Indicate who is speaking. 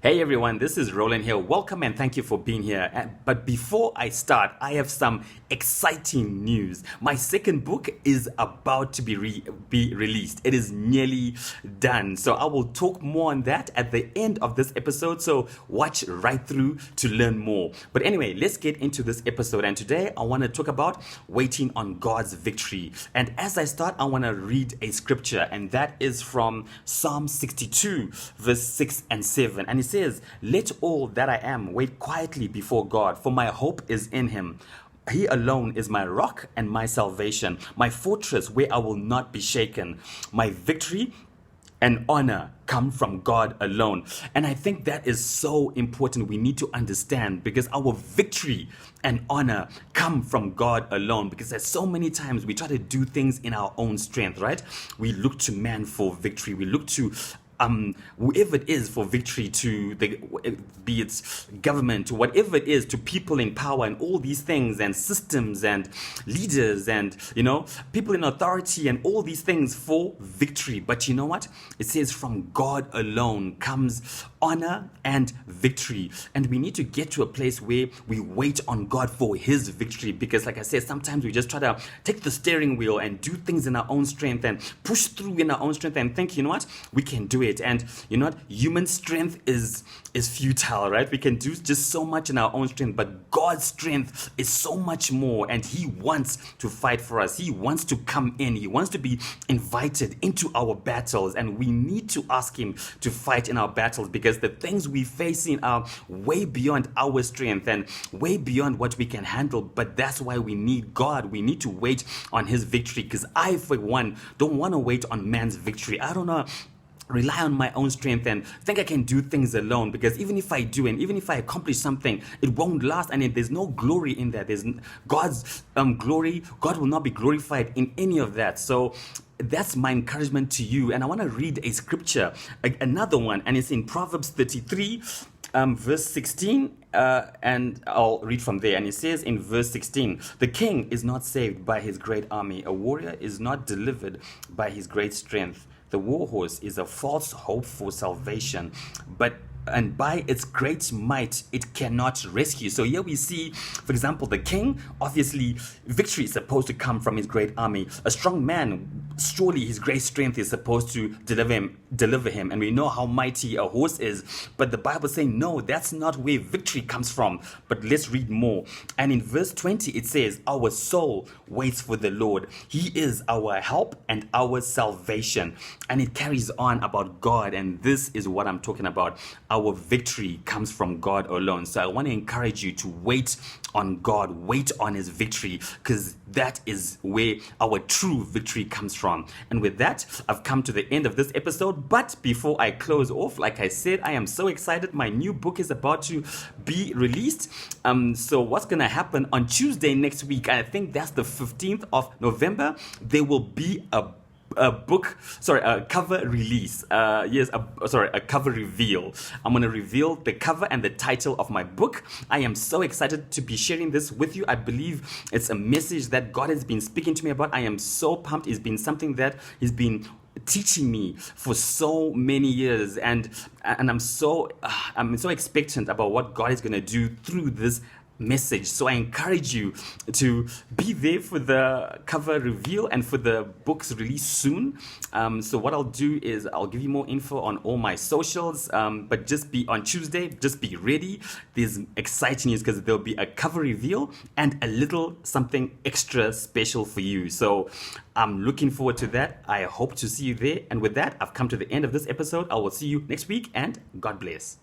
Speaker 1: Hey everyone, this is Roland here. Welcome and thank you for being here. But before I start, I have some exciting news. My second book is about to be released. It is nearly done. So I will talk more on that at the end of this episode. So watch right through to learn more. But anyway, let's get into this episode. And today I want to talk about waiting on God's victory. And as I start, I want to read a scripture, and that is from Psalm 62, verse 6 and 7. And it says, "Let all that I am wait quietly before God, for my hope is in him. He alone is my rock and my salvation, my fortress where I will not be shaken. My victory and honor come from God alone." And I think that is so important. We need to understand, because our victory and honor come from God alone. Because there's so many times we try to do things in our own strength, right? We look to man for victory. We look to whoever it is for victory, to be it government, whatever it is, to people in power and all these things, and systems and leaders and people in authority and all these things for victory. But you know what? It says from God alone comes honor and victory. And we need to get to a place where we wait on God for his victory, because like I said, sometimes we just try to take the steering wheel and do things in our own strength and push through in our own strength and think, we can do it. And human strength is futile, right? We can do just so much in our own strength, but God's strength is so much more, and he wants to fight for us. He wants to come in. He wants to be invited into our battles, and we need to ask him to fight in our battles, because the things we facing are way beyond our strength and way beyond what we can handle. But that's why we need God. We need to wait on his victory, because I, for one, don't want to wait on man's victory. I don't know, rely on my own strength and think I can do things alone, because even if I do, and even if I accomplish something, it won't last, and there's no glory in that. There's God's glory. God will not be glorified in any of that. So that's my encouragement to you. And I want to read a scripture, another one, and it's in Proverbs 33 verse 16, and I'll read from there. And it says in verse 16, "The king is not saved by his great army. A warrior is not delivered by his great strength. The war horse is a false hope for salvation, and by its great might it cannot rescue." So here we see, for example, the king, obviously victory is supposed to come from his great army. A strong man, surely his great strength is supposed to deliver him, and we know how mighty a horse is. But the Bible is saying no, that's not where victory comes from. But let's read more. And in verse 20 it says, "Our soul waits for the Lord. He is our help and our salvation." And it carries on about God, and this is what I'm talking about. Our victory comes from God alone. So I want to encourage you to wait on God, wait on his victory, because that is where our true victory comes from. And with that, I've come to the end of this episode. But before I close off, like I said, I am so excited. My new book is about to be released. So what's going to happen on Tuesday next week, I think that's the 15th of November, there will be a cover release. A cover reveal. I'm going to reveal the cover and the title of my book. I am so excited to be sharing this with you. I believe it's a message that God has been speaking to me about. I am so pumped. It's been something that he's been teaching me for so many years, and I'm so expectant about what God is going to do through this message. So I encourage you to be there for the cover reveal and for the book's release soon. So what I'll do is I'll give you more info on all my socials, but just be on Tuesday, just be ready. There's exciting news, because there'll be a cover reveal and a little something extra special for you. So I'm looking forward to that. I hope to see you there. And with that, I've come to the end of this episode. I will see you next week, and God bless.